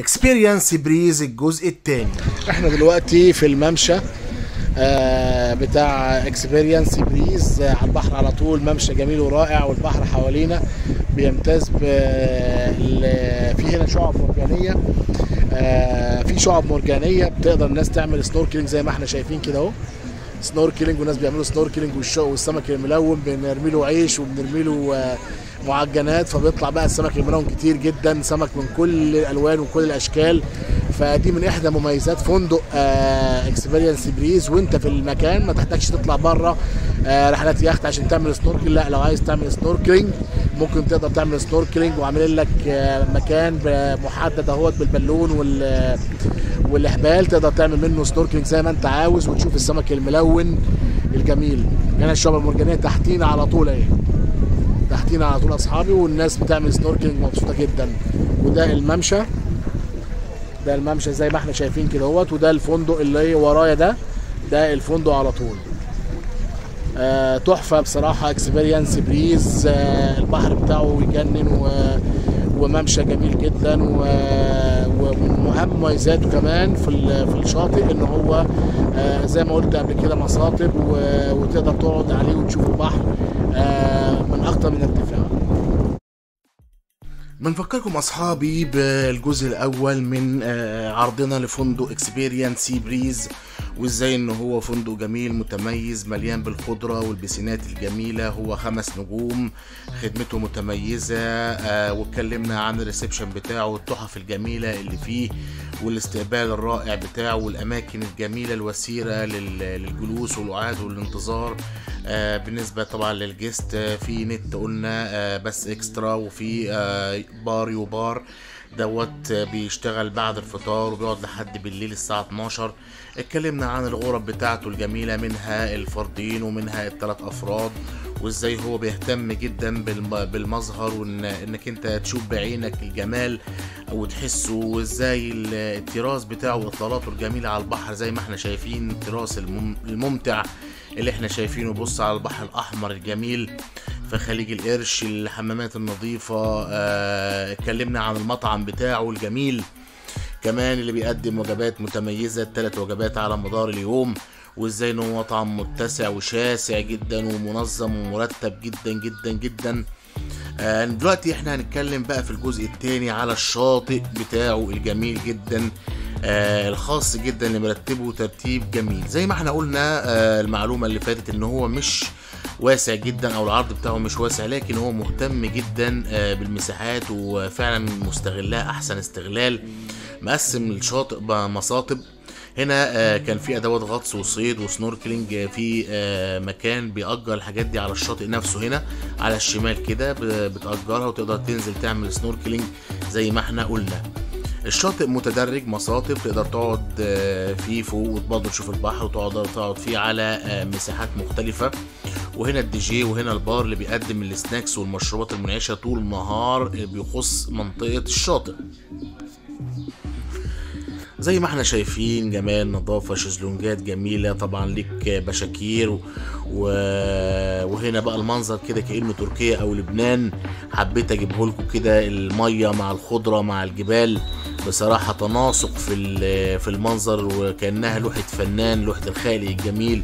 اكسبيرينس بريز الجزء الثاني. احنا دلوقتي في الممشى بتاع اكسبيرينس بريز على البحر على طول. ممشى جميل ورائع والبحر حوالينا بيمتاز في هنا شعاب مرجانيه. في شعاب مرجانيه بتقدر الناس تعمل سنوركلينج زي ما احنا شايفين كده اهو. سنوركلينج وناس بيعملوا سنوركلينج والسمك الملون بنرمي له عيش وبنرمي له معجنات، فبيطلع بقى السمك الملون كتير جدا، سمك من كل الالوان وكل الاشكال. فدي من احدى مميزات فندق اكسبيرينس بريز. وانت في المكان ما تحتاجش تطلع بره رحلات يخت عشان تعمل سنوركلينج. لا، لو عايز تعمل سنوركلينج ممكن تقدر تعمل سنوركلينج، وعاملين لك مكان محدد اهوت بالبالون والاحبال تقدر تعمل منه سنوركلينج زي ما انت عاوز وتشوف السمك الملون الجميل. هنا الشعاب المرجانيه تحتينا على طول اهي، تحتينا على طول اصحابي، والناس بتعمل سنوركلينج مبسوطه جدا. وده الممشى، ده الممشى زي ما احنا شايفين كده اهوت. وده الفندق اللي ورايا ده الفندق على طول. تحفه بصراحه اكسبيرينس بريز. البحر بتاعه يجنن وممشى جميل جدا. ومن اهم مميزاته كمان في الشاطئ ان هو زي ما قلت قبل كده مصاطب، وتقدر تقعد عليه وتشوف البحر من اكتر من ارتفاع. بنفكركم اصحابي بالجزء الاول من عرضنا لفندق اكسبيرينس بريز، وازاي ان هو فندق جميل متميز مليان بالخضره والبسينات الجميله. هو 5 نجوم، خدمته متميزه. واتكلمنا عن الريسبشن بتاعه والتحف الجميله اللي فيه والاستقبال الرائع بتاعه والاماكن الجميله الوسيره للجلوس والقعاد والانتظار. بالنسبه طبعا للجست في نت قلنا بس اكسترا، وفي بار يوبار دوت بيشتغل بعد الفطار وبيقعد لحد بالليل الساعة 12. اتكلمنا عن الغرف بتاعته الجميلة، منها الفردين ومنها ال3 أفراد، وازاي هو بيهتم جدا بالمظهر وانك انت تشوف بعينك الجمال وتحسه، وازاي التراس بتاعه واطلالاته الجميلة على البحر زي ما احنا شايفين التراس الممتع اللي احنا شايفينه. بص على البحر الأحمر الجميل في خليج القرش، الحمامات النظيفة. اتكلمنا عن المطعم بتاعه الجميل كمان اللي بيقدم وجبات متميزة، 3 وجبات على مدار اليوم، وازاي انه مطعم متسع وشاسع جدا ومنظم ومرتب جدا جدا جدا. دلوقتي احنا هنتكلم بقى في الجزء الثاني على الشاطئ بتاعه الجميل جدا، الخاص جدا اللي مرتبه ترتيب جميل. زي ما احنا قلنا المعلومة اللي فاتت ان هو مش واسع جدا او العرض بتاعه مش واسع، لكن هو مهتم جدا بالمساحات وفعلا مستغلها احسن استغلال. مقسم الشاطئ بمصاطب. هنا كان في ادوات غطس وصيد وسنوركلينج في مكان بيأجر الحاجات دي على الشاطئ نفسه. هنا على الشمال كده بتأجرها وتقدر تنزل تعمل سنوركلينج زي ما احنا قلنا. الشاطئ متدرج مصاطب تقدر تقعد فيه فوق وبرضه تشوف البحر وتقعد فيه على مساحات مختلفة. وهنا الدي جي وهنا البار اللي بيقدم السناكس والمشروبات المنعشة طول النهار بيخص منطقة الشاطئ. زي ما احنا شايفين جمال نظافة، شезлونجات جميلة طبعا ليك بشاكير وهنا بقى المنظر كده كأنه تركيا او لبنان. حبيت اجيبه لكم كده، المية مع الخضرة مع الجبال، بصراحة تناسق في المنظر وكأنها لوحة فنان، لوحة الخالق الجميل.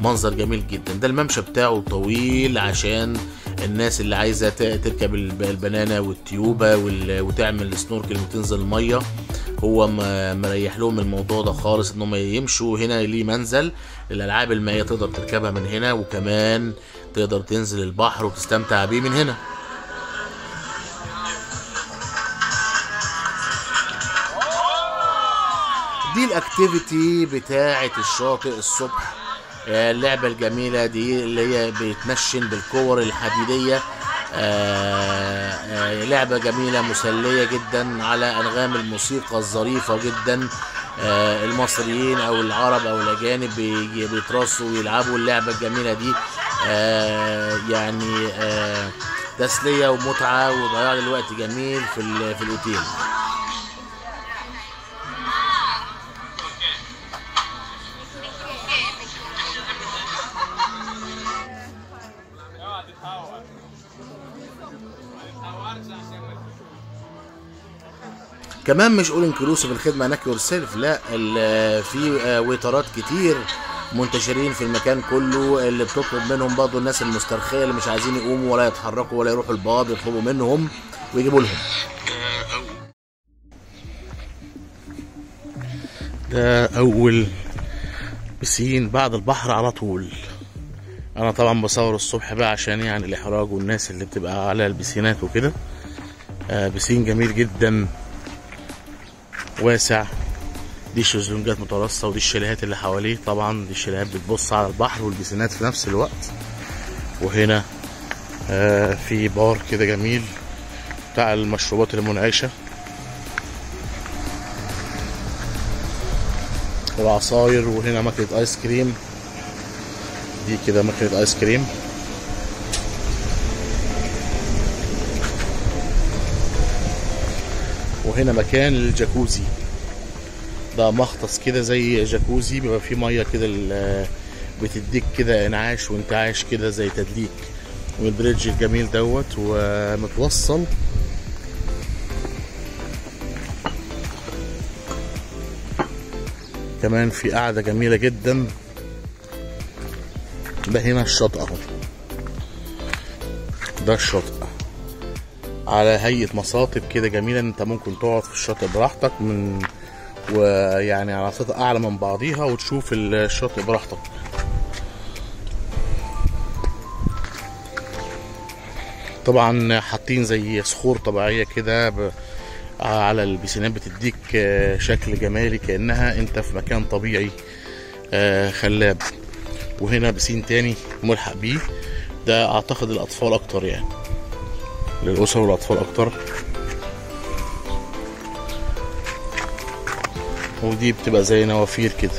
منظر جميل جدا. ده الممشى بتاعه طويل عشان الناس اللي عايزة تركب البنانة والتيوبة وتعمل سنوركل وتنزل المية. هو مريح لهم الموضوع ده خالص انهم يمشوا. هنا ليه منزل الالعاب المائية تقدر تركبها من هنا، وكمان تقدر تنزل البحر وتستمتع بيه من هنا. دي الاكتيفيتي بتاعة الشاطئ الصبح، اللعبة الجميلة دي اللي هي بيتنشن بالكور الحديدية. لعبة جميلة مسلية جدا على أنغام الموسيقى الظريفة جدا. المصريين أو العرب أو الأجانب بيترصوا ويلعبوا اللعبة الجميلة دي. يعني تسلية ومتعة وضياع الوقت جميل في الأوتيل. كمان مش اول انكلوسيف الخدمه هناك يور سيلف، لا في ويترات كتير منتشرين في المكان كله، اللي بتطلب منهم برضه الناس المسترخيه اللي مش عايزين يقوموا ولا يتحركوا ولا يروحوا الباب، يطلبوا منهم ويجيبوا لهم. ده اول بسين بعد البحر على طول. انا طبعا بصور الصبح بقى عشان يعني الاحراج والناس اللي بتبقى على البسينات وكده. بسين جميل جدا واسع، دي شезлونجات مترصه ودي الشاليهات اللي حواليه. طبعا دي الشاليهات بتبص على البحر والبسينات في نفس الوقت. وهنا في بار كده جميل بتاع المشروبات المنعشه والعصاير. وهنا ماكينة ايس كريم، دي كده ماكينة ايس كريم. وهنا مكان للجاكوزي، ده مختص كده زي جاكوزي، بيبقى فيه ميه كده بتديك كده انعاش وانتعاش كده زي تدليك. والبريدج الجميل دوت ومتوصل كمان في قاعدة جميلة جدا. ده هنا الشاطئ اهو، ده الشاطئ على هيئة مصاطب كده جميلة. انت ممكن تقعد في الشاطئ براحتك ويعني على سطح اعلى من بعضيها وتشوف الشاطئ براحتك. طبعا حاطين زي صخور طبيعية كده على البسينات بتديك شكل جمالي كأنها انت في مكان طبيعي خلاب. وهنا بسين تاني ملحق بيه، ده اعتقد الاطفال اكتر، يعني للاسر والاطفال اكتر. ودي بتبقى زي نوافير كده.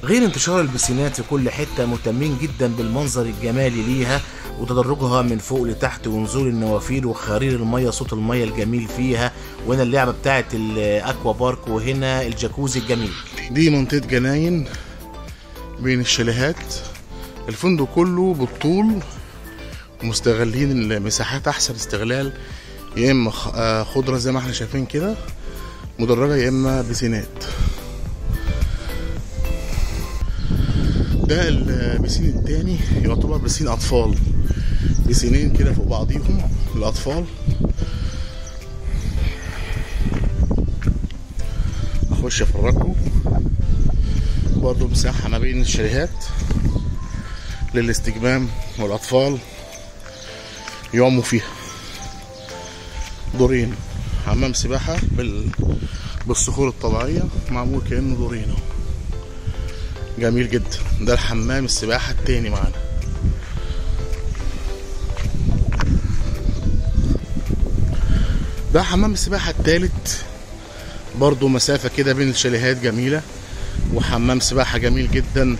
غير انتشار البسينات في كل حته، مهتمين جدا بالمنظر الجمالي ليها وتدرجها من فوق لتحت ونزول النوافير وخرير الميه، صوت الميه الجميل فيها. وهنا اللعبه بتاعه الاكوا بارك، وهنا الجاكوزي الجميل. دي منطقه جناين بين الشاليهات. الفندق كله بالطول ومستغلين المساحات احسن استغلال، يا اما خضره زي ما احنا شايفين كده مدرجه، يا اما بسينات. ده البسين التاني يعتبر بسين اطفال، بسينين كده فوق بعضيهم للاطفال. اخش افرجكم برضو مساحه ما بين الشاليهات للاستجمام والاطفال يعوموا فيها. دورين، حمام سباحه بالصخور الطبيعيه معمول كانه دورين، جميل جدا. ده الحمام السباحه التاني معانا. ده حمام السباحه التالت، برضو مسافه كده بين الشاليهات جميله، وحمام سباحه جميل جدا.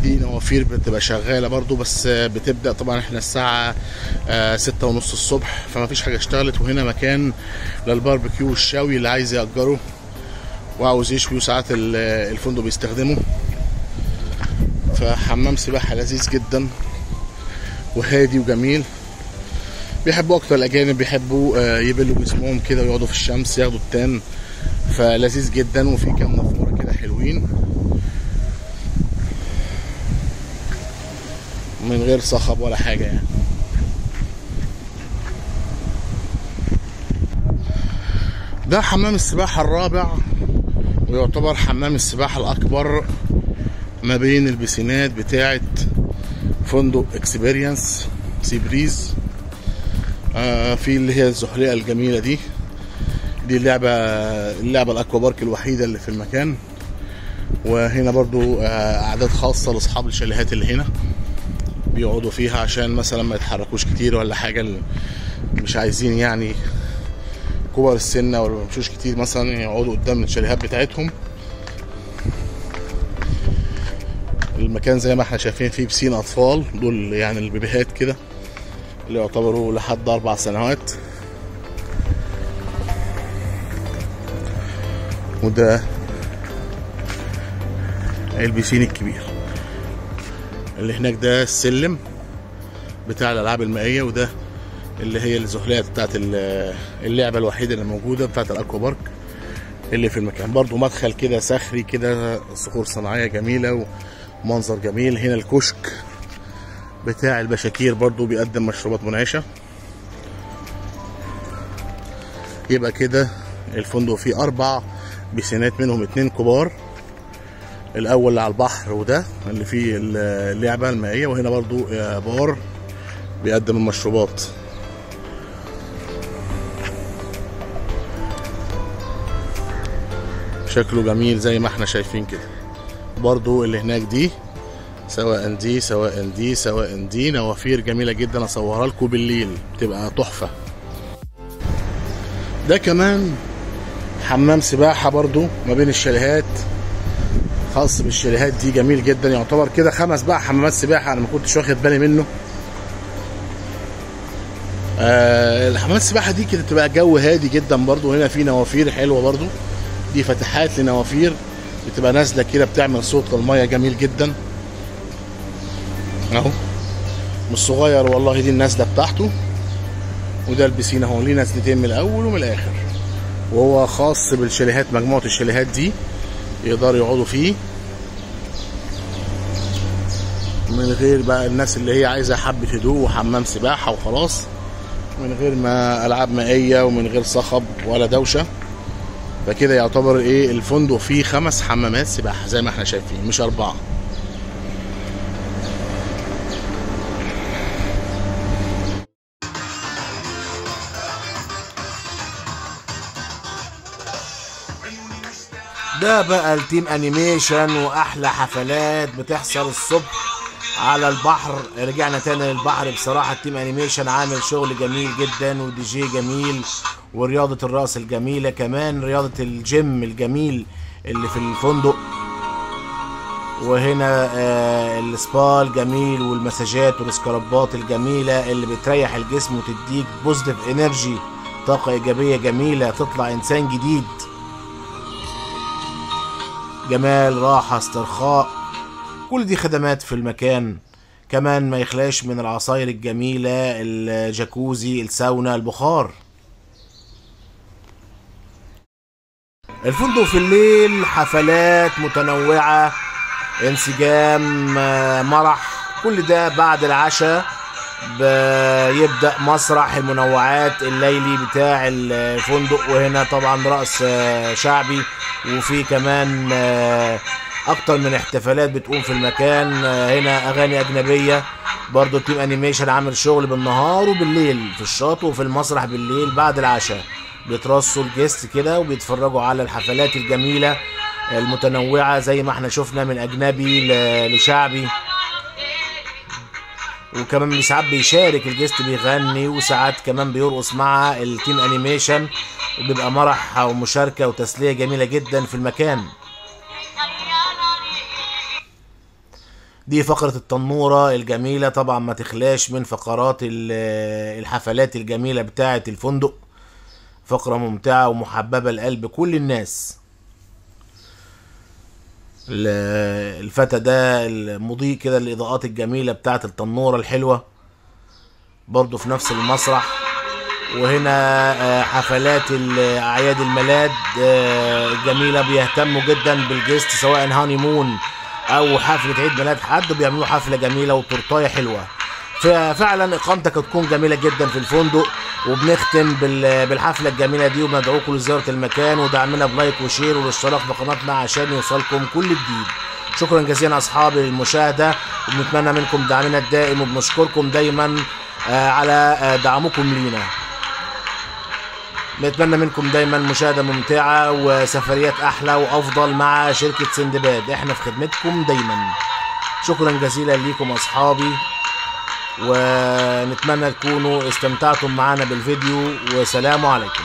دي نوافير بتبقى شغاله برضو، بس بتبدا طبعا احنا الساعه 6:30 الصبح، فما فيش حاجه اشتغلت. وهنا مكان للباربيكيو والشاوي اللي عايز يأجره وعاوز يشوي، وساعات الفندق بيستخدمه. فحمام سباحه لذيذ جدا وهادي وجميل. بيحبوا اكتر الاجانب، بيحبوا يبلوا جسمهم كده ويقعدوا في الشمس ياخدوا التان، فلذيذ جدا. وفي كام نافوره كده حلوين من غير صخب ولا حاجه يعني. ده حمام السباحه الرابع، ويعتبر حمام السباحه الاكبر ما بين البسينات بتاعه فندق اكسبيرينس سي بريز. في اللي هي الزحليقه الجميله دي اللعبه الاكوا بارك الوحيده اللي في المكان. وهنا برضو اعداد خاصه لاصحاب الشاليهات اللي هنا بيقعدوا فيها عشان مثلا ما يتحركوش كتير ولا حاجه، اللي مش عايزين يعني كبر السن ولا ما يمشوش كتير مثلا يقعدوا قدام الشاليهات بتاعتهم. المكان زي ما احنا شايفين فيه بسين اطفال، دول يعني البيبيهات كده اللي يعتبروا لحد 4 سنوات. وده البسين الكبير اللي هناك، ده السلم بتاع الالعاب المائيه، وده اللي هي الزحليات بتاعت اللعبه الوحيده اللي موجوده بتاعت الاكوا بارك اللي في المكان. برضو مدخل كده صخري كده، صخور صناعيه جميله ومنظر جميل. هنا الكشك بتاع البشاكير برضو بيقدم مشروبات منعشه. يبقى كده الفندق فيه 4 بيسينات، منهم 2 كبار، الاول اللي على البحر وده اللي فيه اللعبه المائيه، وهنا برضو بار بيقدم المشروبات. شكله جميل زي ما احنا شايفين كده. برضو اللي هناك دي سواء دي سواء دي سواء دي نوافير جميله جدا، اصورها لكم بالليل بتبقى تحفه. ده كمان حمام سباحه برضو ما بين الشاليهات، خاص بالشاليهات دي، جميل جدا. يعتبر كده 5 بقى حمامات سباحه، انا ما كنتش واخد بالي منه. الحمامات السباحه دي كده بتبقى جو هادي جدا برضو. هنا في نوافير حلوه برضو، دي فتحات لنوافير بتبقى نازله كده بتعمل صوت الميه جميل جدا اهو، مش صغير والله. دي النازله بتاعته، وده البسين اهو، ليه نزلتين من الاول ومن الاخر، وهو خاص بالشاليهات. مجموعه الشاليهات دي يقدروا يقعدوا فيه من غير بقى الناس اللي هي عايزه حبه هدوء وحمام سباحه وخلاص، من غير ما العاب مائيه ومن غير صخب ولا دوشه. فكده يعتبر ايه الفندق فيه 5 حمامات سباحه زي ما احنا شايفين، مش 4. ده بقى التيم انيميشن، واحلى حفلات بتحصل الصبح على البحر. رجعنا تاني للبحر. بصراحة التيم انيميشن عامل شغل جميل جدا، ودي جي جميل، ورياضة الرأس الجميلة، كمان رياضة الجيم الجميل اللي في الفندق. وهنا السبا الجميل، والمساجات والسكرابات الجميلة اللي بتريح الجسم وتديك بوزيتيف انرجي، طاقة ايجابية جميلة، تطلع انسان جديد. جمال، راحة، استرخاء، كل دي خدمات في المكان. كمان ما يخلاش من العصاير الجميلة، الجاكوزي، الساونا، البخار. الفندق في الليل حفلات متنوعة، انسجام، مرح، كل ده بعد العشاء. بيبدأ مسرح المنوعات الليلي بتاع الفندق، وهنا طبعا رقص شعبي، وفي كمان اكتر من احتفالات بتقوم في المكان. هنا اغاني اجنبية. برضو تيم انيميشن عامل شغل بالنهار وبالليل في الشاطئ وفي المسرح بالليل بعد العشاء. بيترصوا الجست كده وبيتفرجوا على الحفلات الجميلة المتنوعة زي ما احنا شفنا، من اجنبي لشعبي. وكمان ساعات بيشارك الجست بيغني، وساعات كمان بيرقص مع التيم انيميشن، وبيبقى مرح ومشاركة وتسلية جميلة جدا في المكان. دي فقرة التنورة الجميلة، طبعا ما تخلاش من فقرات الحفلات الجميلة بتاعة الفندق. فقرة ممتعة ومحببة لقلب كل الناس. الفتى ده المضيء كده، الإضاءات الجميلة بتاعة التنورة الحلوة برضو في نفس المسرح. وهنا حفلات أعياد الميلاد الجميلة، بيهتموا جدا بالجست سواء هاني مون أو حفلة عيد ميلاد حد، بيعملوا حفلة جميلة وتورتاية حلوة. ففعلا إقامتك هتكون جميلة جدا في الفندق. وبنختم بالحفلة الجميلة دي، وبندعوكم لزيارة المكان ودعمنا بلايك وشير والاشتراك في قناتنا عشان يوصلكم كل جديد. شكرا جزيلا أصحابي للمشاهدة، وبنتمنى منكم دعمنا الدائم، وبنشكركم دايما على دعمكم لينا. بنتمنى منكم دايما مشاهدة ممتعة وسفريات أحلى وأفضل مع شركة سندباد. احنا في خدمتكم دايما. شكرا جزيلا ليكم أصحابي، ونتمنى تكونوا استمتعتم معنا بالفيديو، وسلام عليكم.